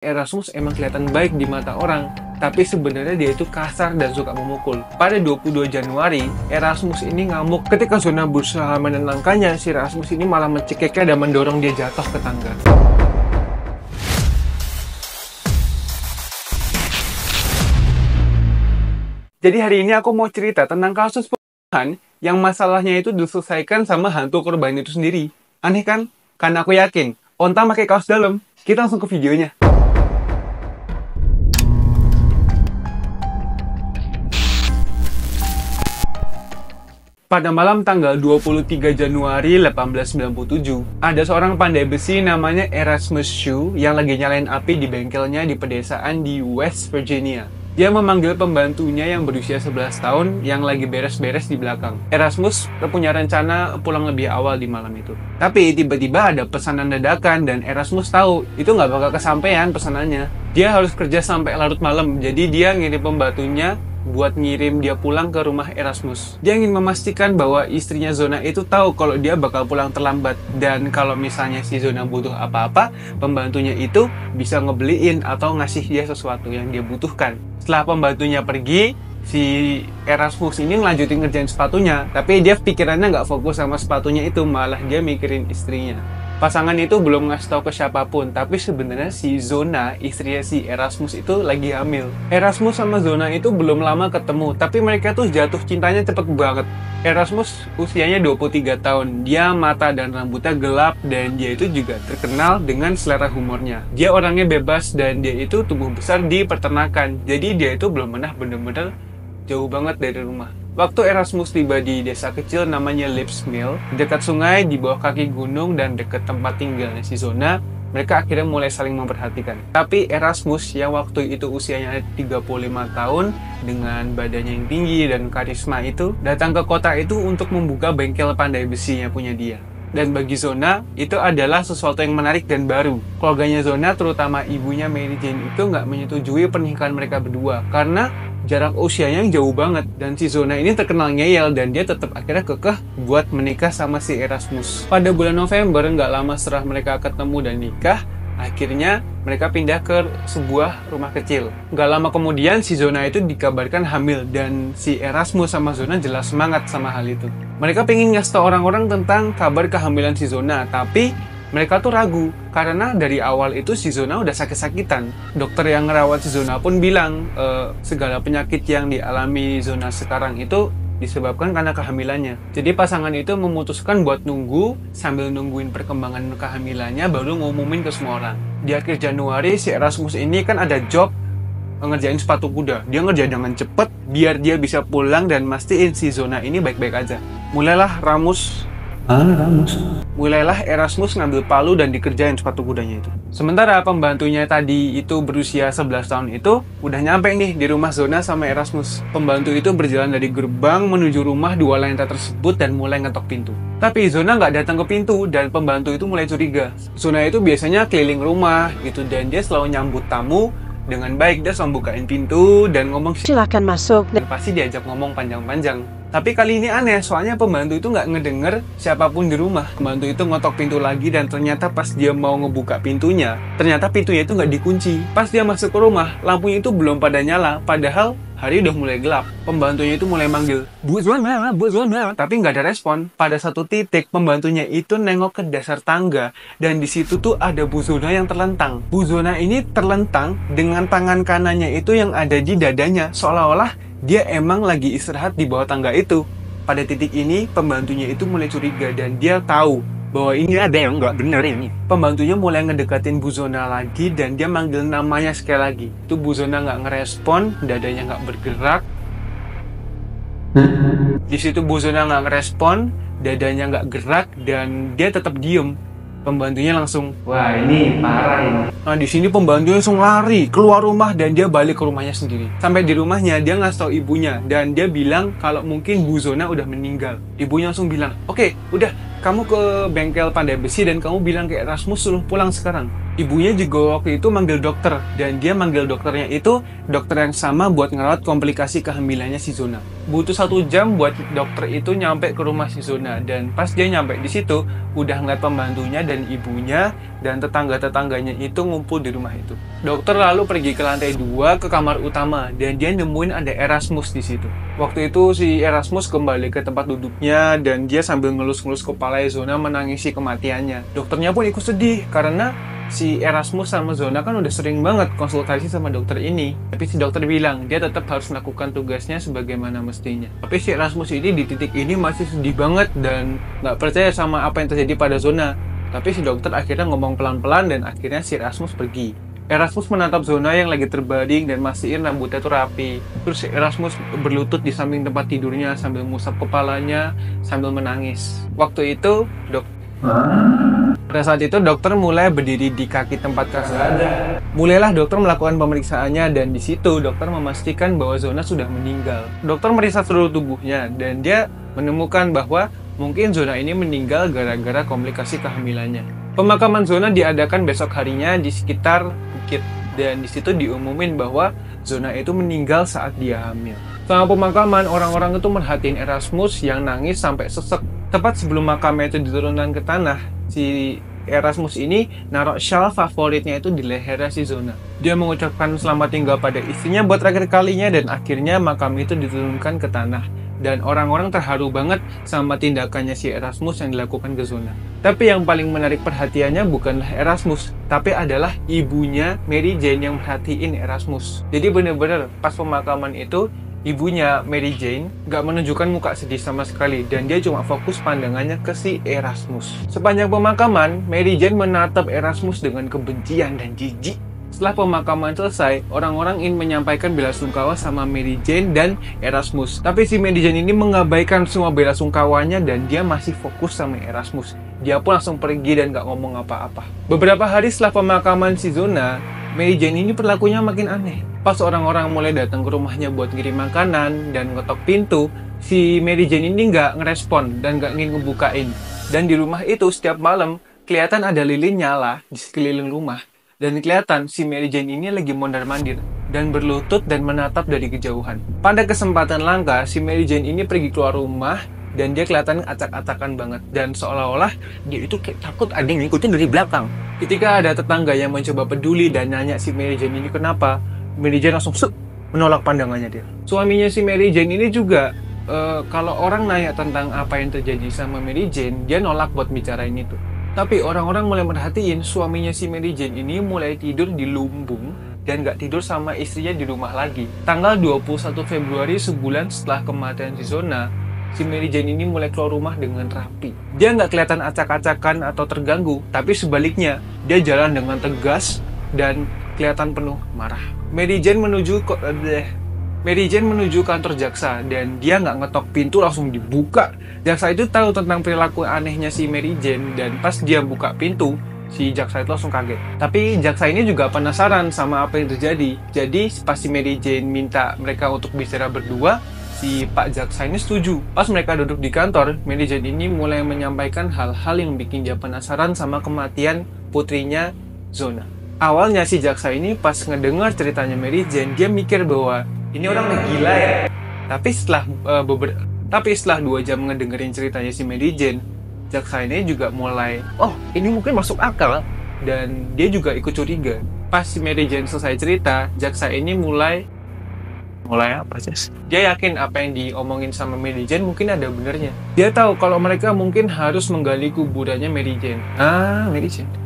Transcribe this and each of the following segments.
Erasmus emang kelihatan baik di mata orang, tapi sebenarnya dia itu kasar dan suka memukul. Pada 22 Januari, Erasmus ini ngamuk ketika Zona berusaha menenangkannya. Si Erasmus ini malah mencekiknya dan mendorong dia jatuh ke tangga. Jadi hari ini aku mau cerita tentang kasus pembunuhan yang masalahnya itu diselesaikan sama hantu korban itu sendiri. Aneh kan? Karena aku yakin, onta pakai kaos dalam. Kita langsung ke videonya. Pada malam tanggal 23 Januari 1897, ada seorang pandai besi namanya Erasmus Shue yang lagi nyalain api di bengkelnya di pedesaan di West Virginia. Dia memanggil pembantunya yang berusia 11 tahun yang lagi beres-beres di belakang. Erasmus punya rencana pulang lebih awal di malam itu. Tapi tiba-tiba ada pesanan dadakan dan Erasmus tahu itu nggak bakal kesampaian pesanannya. Dia harus kerja sampai larut malam, jadi dia ngirim pembantunya buat ngirim dia pulang ke rumah Erasmus. Dia ingin memastikan bahwa istrinya Zona itu tahu kalau dia bakal pulang terlambat. Dan kalau misalnya si Zona butuh apa-apa, pembantunya itu bisa ngebeliin atau ngasih dia sesuatu yang dia butuhkan. Setelah pembantunya pergi, si Erasmus ini ngelanjutin ngerjain sepatunya. Tapi dia pikirannya nggak fokus sama sepatunya itu, malah dia mikirin istrinya. Pasangan itu belum ngasih tahu ke siapapun, tapi sebenarnya si Zona, istrinya si Erasmus itu lagi hamil. Erasmus sama Zona itu belum lama ketemu, tapi mereka tuh jatuh cintanya cepet banget. Erasmus usianya 23 tahun, dia mata dan rambutnya gelap, dan dia itu juga terkenal dengan selera humornya. Dia orangnya bebas, dan dia itu tumbuh besar di peternakan, jadi dia itu belum pernah bener-bener jauh banget dari rumah. Waktu Erasmus tiba di desa kecil namanya Lips Mill, dekat sungai, di bawah kaki gunung, dan dekat tempat tinggalnya si Zona, mereka akhirnya mulai saling memperhatikan. Tapi Erasmus yang waktu itu usianya 35 tahun, dengan badannya yang tinggi dan karisma itu, datang ke kota itu untuk membuka bengkel pandai besinya punya dia. Dan bagi Zona, itu adalah sesuatu yang menarik dan baru. Keluarganya Zona, terutama ibunya Mary Jane itu nggak menyetujui pernikahan mereka berdua, karena jarak usianya yang jauh banget. Dan si Zona ini terkenal ngeyel, dan dia tetap akhirnya kekeh buat menikah sama si Erasmus. Pada bulan November, nggak lama setelah mereka ketemu dan nikah, akhirnya mereka pindah ke sebuah rumah kecil. Nggak lama kemudian si Zona itu dikabarkan hamil, dan si Erasmus sama Zona jelas semangat sama hal itu. Mereka pengen ngasih tau orang-orang tentang kabar kehamilan si Zona, tapi mereka tuh ragu, karena dari awal itu si Zona udah sakit-sakitan. Dokter yang ngerawat si Zona pun bilang, segala penyakit yang dialami Zona sekarang itu disebabkan karena kehamilannya. Jadi pasangan itu memutuskan buat nunggu, sambil nungguin perkembangan kehamilannya baru ngumumin ke semua orang. Di akhir Januari, si Erasmus ini kan ada job ngerjain sepatu kuda. Dia ngerjain dengan cepet, biar dia bisa pulang dan mastiin si Zona ini baik-baik aja. Mulailah Erasmus ngambil palu dan dikerjain sepatu kudanya itu. Sementara pembantunya tadi itu berusia 11 tahun itu udah nyampe nih di rumah Zona sama Erasmus. Pembantu itu berjalan dari gerbang menuju rumah dua lantai tersebut dan mulai ngetok pintu. Tapi Zona nggak datang ke pintu dan pembantu itu mulai curiga. Zona itu biasanya keliling rumah gitu, dan dia selalu nyambut tamu dengan baik. Dia selalu bukain pintu dan ngomong silakan masuk, dan pasti diajak ngomong panjang-panjang. Tapi kali ini aneh, soalnya pembantu itu nggak ngedenger siapapun di rumah. Pembantu itu ngotok pintu lagi, dan ternyata pas dia mau ngebuka pintunya, ternyata pintunya itu nggak dikunci. Pas dia masuk ke rumah, lampunya itu belum pada nyala, padahal hari udah mulai gelap. Pembantunya itu mulai manggil, Bu Zona, tapi nggak ada respon. Pada satu titik, pembantunya itu nengok ke dasar tangga, dan di situ tuh ada Bu Zona yang terlentang. Bu Zona ini terlentang dengan tangan kanannya itu yang ada di dadanya, seolah-olah dia emang lagi istirahat di bawah tangga itu. Pada titik ini, pembantunya itu mulai curiga, dan dia tahu bahwa ini ada yang nggak bener ini. Pembantunya mulai ngedekatin Bu Zona lagi, dan dia manggil namanya sekali lagi. Itu Bu Zona nggak ngerespon, dadanya nggak bergerak. Di situ Bu Zona nggak ngerespon, dadanya nggak gerak, dan dia tetap diem. Pembantunya langsung, wah ini parah ini. Nah di sini pembantunya langsung lari keluar rumah, dan dia balik ke rumahnya sendiri. Sampai di rumahnya dia ngasih tau ibunya, dan dia bilang kalau mungkin Bu Zona udah meninggal. Ibunya langsung bilang, oke, udah kamu ke bengkel pandai besi dan kamu bilang ke Erasmus suruh pulang sekarang. Ibunya juga waktu itu manggil dokter, dan dia manggil dokternya itu dokter yang sama buat ngerawat komplikasi kehamilannya si Zona. Butuh 1 jam buat dokter itu nyampe ke rumah si Zona, dan pas dia nyampe di situ, udah ngeliat pembantunya dan ibunya dan tetangga-tetangganya itu ngumpul di rumah itu. Dokter lalu pergi ke lantai 2 ke kamar utama, dan dia nemuin ada Erasmus di situ. Waktu itu si Erasmus kembali ke tempat duduknya, dan dia sambil ngelus-ngelus kepala Zona menangisi kematiannya. Dokternya pun ikut sedih karena si Erasmus sama Zona kan udah sering banget konsultasi sama dokter ini. Tapi si dokter bilang dia tetap harus melakukan tugasnya sebagaimana mestinya. Tapi si Erasmus ini di titik ini masih sedih banget dan nggak percaya sama apa yang terjadi pada Zona. Tapi si dokter akhirnya ngomong pelan-pelan dan akhirnya si Erasmus pergi. Erasmus menatap Zona yang lagi terbaring dan mastiin rambutnya tuh rapi. Terus si Erasmus berlutut di samping tempat tidurnya sambil ngusap kepalanya sambil menangis. Waktu itu pada saat itu dokter mulai berdiri di kaki tempat kasus. Mulailah dokter melakukan pemeriksaannya dan di situ dokter memastikan bahwa Zona sudah meninggal. Dokter meriksa seluruh tubuhnya dan dia menemukan bahwa mungkin Zona ini meninggal gara-gara komplikasi kehamilannya. Pemakaman Zona diadakan besok harinya di sekitar bukit dan di situ diumumin bahwa Zona itu meninggal saat dia hamil. Selama pemakaman, orang-orang itu merhatiin Erasmus yang nangis sampai sesek. Tepat sebelum makamnya itu diturunkan ke tanah, si Erasmus ini naruh shawl favoritnya itu di lehernya si Zona. Dia mengucapkan selamat tinggal pada istrinya buat terakhir kalinya dan akhirnya makam itu diturunkan ke tanah. Dan orang-orang terharu banget sama tindakannya si Erasmus yang dilakukan ke Zona. Tapi yang paling menarik perhatiannya bukanlah Erasmus, tapi adalah ibunya Mary Jane yang merhatiin Erasmus. Jadi bener-bener pas pemakaman itu, ibunya Mary Jane gak menunjukkan muka sedih sama sekali dan dia cuma fokus pandangannya ke si Erasmus. Sepanjang pemakaman, Mary Jane menatap Erasmus dengan kebencian dan jijik. Setelah pemakaman selesai, orang-orang ingin menyampaikan belasungkawa sama Mary Jane dan Erasmus. Tapi si Mary Jane ini mengabaikan semua belasungkawanya dan dia masih fokus sama Erasmus. Dia pun langsung pergi dan gak ngomong apa-apa. Beberapa hari setelah pemakaman si Zona, Mary Jane ini perilakunya makin aneh. Pas orang-orang mulai datang ke rumahnya buat ngirim makanan dan ngetok pintu, si Mary Jane ini nggak ngerespon dan nggak ingin ngebukain. Dan di rumah itu setiap malam kelihatan ada lilin nyala di sekeliling rumah. Dan kelihatan si Mary Jane ini lagi mondar-mandir dan berlutut dan menatap dari kejauhan. Pada kesempatan langka, si Mary Jane ini pergi keluar rumah dan dia kelihatan acak-acakan banget. Dan seolah-olah dia itu kayak takut ada yang ngikutin dari belakang. Ketika ada tetangga yang mencoba peduli dan nanya si Mary Jane ini kenapa, Mary Jane langsung menolak pandangannya dia. Suaminya si Mary Jane ini juga kalau orang nanya tentang apa yang terjadi sama Mary Jane, dia nolak buat bicarain itu. Tapi orang-orang mulai merhatiin suaminya si Mary Jane ini mulai tidur di lumbung dan gak tidur sama istrinya di rumah lagi. Tanggal 21 Februari sebulan setelah kematian si Zona, si Mary Jane ini mulai keluar rumah dengan rapi. Dia nggak kelihatan acak-acakan atau terganggu, tapi sebaliknya dia jalan dengan tegas dan kelihatan penuh marah. Mary Jane menuju kantor jaksa dan dia nggak ngetok pintu langsung dibuka. Jaksa itu tahu tentang perilaku anehnya si Mary Jane dan pas dia buka pintu, si jaksa itu langsung kaget. Tapi jaksa ini juga penasaran sama apa yang terjadi. Jadi pas si Mary Jane minta mereka untuk bicara berdua, si Pak Jaksa ini setuju. Pas mereka duduk di kantor, Mary Jane ini mulai menyampaikan hal-hal yang bikin dia penasaran sama kematian putrinya Zona. Awalnya si Jaksa ini pas ngedengar ceritanya Mary Jane, dia mikir bahwa ini orang gila ya. Tapi setelah 2 jam ngedengerin ceritanya si Mary Jane, Jaksa ini juga mulai, oh ini mungkin masuk akal. Dan dia juga ikut curiga. Pas si Mary Jane selesai cerita, Jaksa ini mulai apa sih? Dia yakin apa yang diomongin sama Mary Jane mungkin ada benernya. Dia tahu kalau mereka mungkin harus menggali kuburannya Mary Jane. Mary Jane.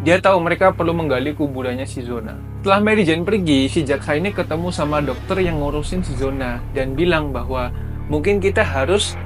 Dia tahu mereka perlu menggali kuburannya si Zona. Setelah Mary Jane pergi, si jaksa ini ketemu sama dokter yang ngurusin si Zona dan bilang bahwa mungkin kita harus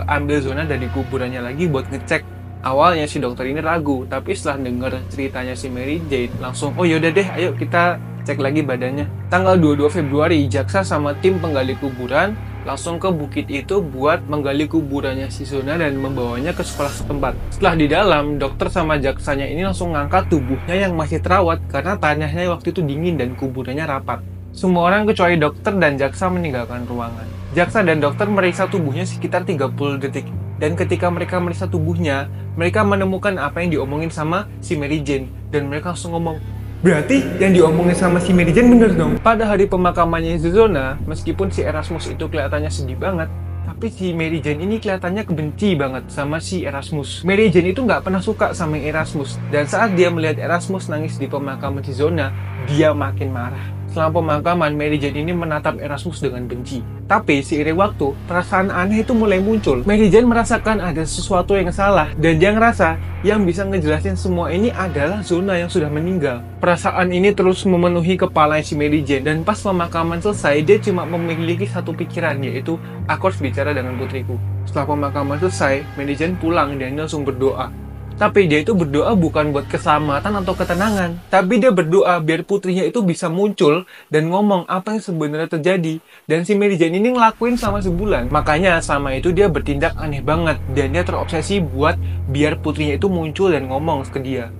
ambil Zona dari kuburannya lagi buat ngecek. Awalnya si dokter ini ragu, tapi setelah denger ceritanya si Mary Jane langsung, oh yaudah deh, ayo kita cek lagi badannya. Tanggal 22 Februari, jaksa sama tim penggali kuburan langsung ke bukit itu buat menggali kuburannya si Zona dan membawanya ke sekolah setempat. Setelah di dalam, dokter sama jaksanya ini langsung ngangkat tubuhnya yang masih terawat karena tanahnya waktu itu dingin dan kuburannya rapat. Semua orang kecuali dokter dan jaksa meninggalkan ruangan. Jaksa dan dokter meriksa tubuhnya sekitar 30 detik. Dan ketika mereka meriksa tubuhnya, mereka menemukan apa yang diomongin sama si Mary Jane. Dan mereka langsung ngomong, berarti yang diomongin sama si Mary Jane bener dong. Pada hari pemakamannya Zona, meskipun si Erasmus itu kelihatannya sedih banget, tapi si Mary Jane ini kelihatannya kebenci banget sama si Erasmus. Mary Jane itu nggak pernah suka sama Erasmus. Dan saat dia melihat Erasmus nangis di pemakaman si Zona, dia makin marah. Selama pemakaman, Mary Jane ini menatap Erasmus dengan benci. Tapi seiring waktu, perasaan aneh itu mulai muncul. Mary Jane merasakan ada sesuatu yang salah. Dan dia ngerasa yang bisa ngejelasin semua ini adalah Zona yang sudah meninggal. Perasaan ini terus memenuhi kepala si Mary Jane. Dan pas pemakaman selesai, dia cuma memiliki satu pikiran, yaitu aku harus bicara dengan putriku. Setelah pemakaman selesai, Mary Jane pulang dan dia langsung berdoa. Tapi dia itu berdoa bukan buat keselamatan atau ketenangan. Tapi dia berdoa biar putrinya itu bisa muncul dan ngomong apa yang sebenarnya terjadi. Dan si Mary Jane ini ngelakuin selama sebulan. Makanya sama itu dia bertindak aneh banget. Dan dia terobsesi buat biar putrinya itu muncul dan ngomong ke dia.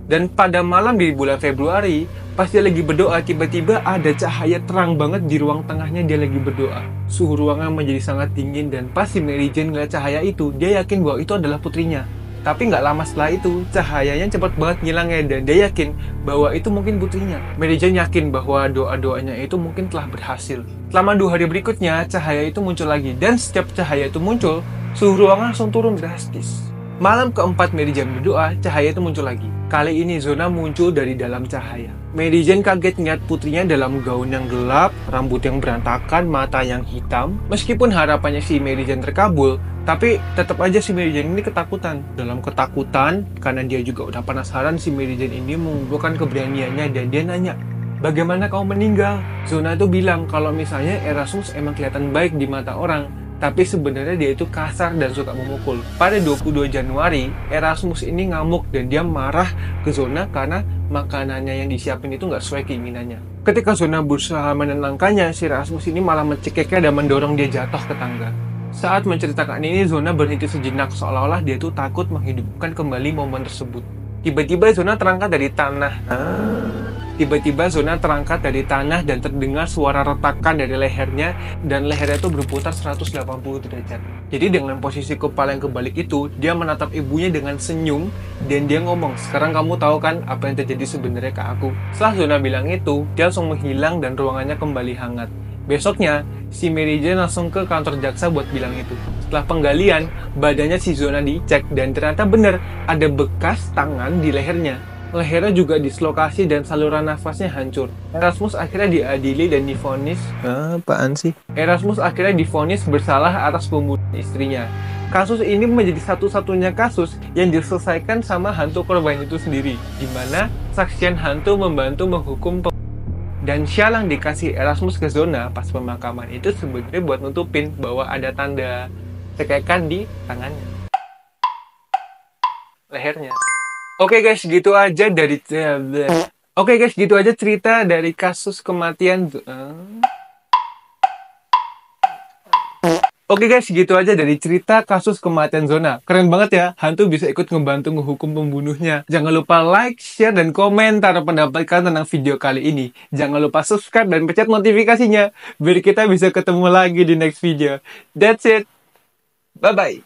Dan pada malam di bulan Februari, pas dia lagi berdoa, tiba-tiba ada cahaya terang banget di ruang tengahnya dia lagi berdoa. Suhu ruangan menjadi sangat dingin dan pas si Mary Jane ngeliat cahaya itu, dia yakin bahwa itu adalah putrinya. Tapi nggak lama setelah itu, cahayanya cepat banget ngilangnya dan dia yakin bahwa itu mungkin putrinya. Mary Jane yakin bahwa doa-doanya itu mungkin telah berhasil. Selama 2 hari berikutnya, cahaya itu muncul lagi. Dan setiap cahaya itu muncul, suhu ruangan langsung turun drastis. Malam keempat Mary Jane berdoa, cahaya itu muncul lagi. Kali ini Zona muncul dari dalam cahaya. Mary Jane kaget ngeliat putrinya dalam gaun yang gelap, rambut yang berantakan, mata yang hitam. Meskipun harapannya si Mary Jane terkabul, tapi tetap aja si Mary Jane ini ketakutan. Dalam ketakutan, karena dia juga udah penasaran, si Mary Jane ini mengumpulkan keberaniannya dan dia nanya, bagaimana kau meninggal? Zona tuh bilang kalau misalnya Erasmus emang kelihatan baik di mata orang, tapi sebenarnya dia itu kasar dan suka memukul. Pada 22 Januari, Erasmus ini ngamuk dan dia marah ke Zona karena makanannya yang disiapin itu nggak sesuai keinginannya. Ketika Zona berusaha menenangkannya, si Erasmus ini malah mencekiknya dan mendorong dia jatuh ke tangga. Saat menceritakan ini, Zona berhenti sejenak seolah-olah dia tuh takut menghidupkan kembali momen tersebut. Tiba-tiba Zona terangkat dari tanah. Tiba-tiba Zona terangkat dari tanah dan terdengar suara retakan dari lehernya dan lehernya itu berputar 180 derajat. Jadi dengan posisi kepala yang kebalik itu, dia menatap ibunya dengan senyum dan dia ngomong, sekarang kamu tahu kan apa yang terjadi sebenarnya ke aku. Setelah Zona bilang itu, dia langsung menghilang dan ruangannya kembali hangat. Besoknya, si Mary Jane langsung ke kantor jaksa buat bilang itu. Setelah penggalian, badannya si Zona dicek dan ternyata benar ada bekas tangan di lehernya. Lehernya juga dislokasi dan saluran nafasnya hancur. Erasmus akhirnya diadili dan divonis. Apaan sih? Erasmus akhirnya divonis bersalah atas pembunuhan istrinya. Kasus ini menjadi satu-satunya kasus yang diselesaikan sama hantu korban itu sendiri, di mana saksian hantu membantu menghukum dan syal yang dikasih Erasmus ke Zona pas pemakaman itu sebenarnya buat nutupin bahwa ada tanda cekekan di tangannya, lehernya. Oke guys, gitu aja cerita dari kasus kematian. Oke guys, gitu aja dari cerita kasus kematian Zona. Keren banget ya, hantu bisa ikut ngebantu ngehukum pembunuhnya. Jangan lupa like, share, dan komentar pendapat kalian tentang video kali ini. Jangan lupa subscribe dan pencet notifikasinya, biar kita bisa ketemu lagi di next video. That's it. Bye-bye.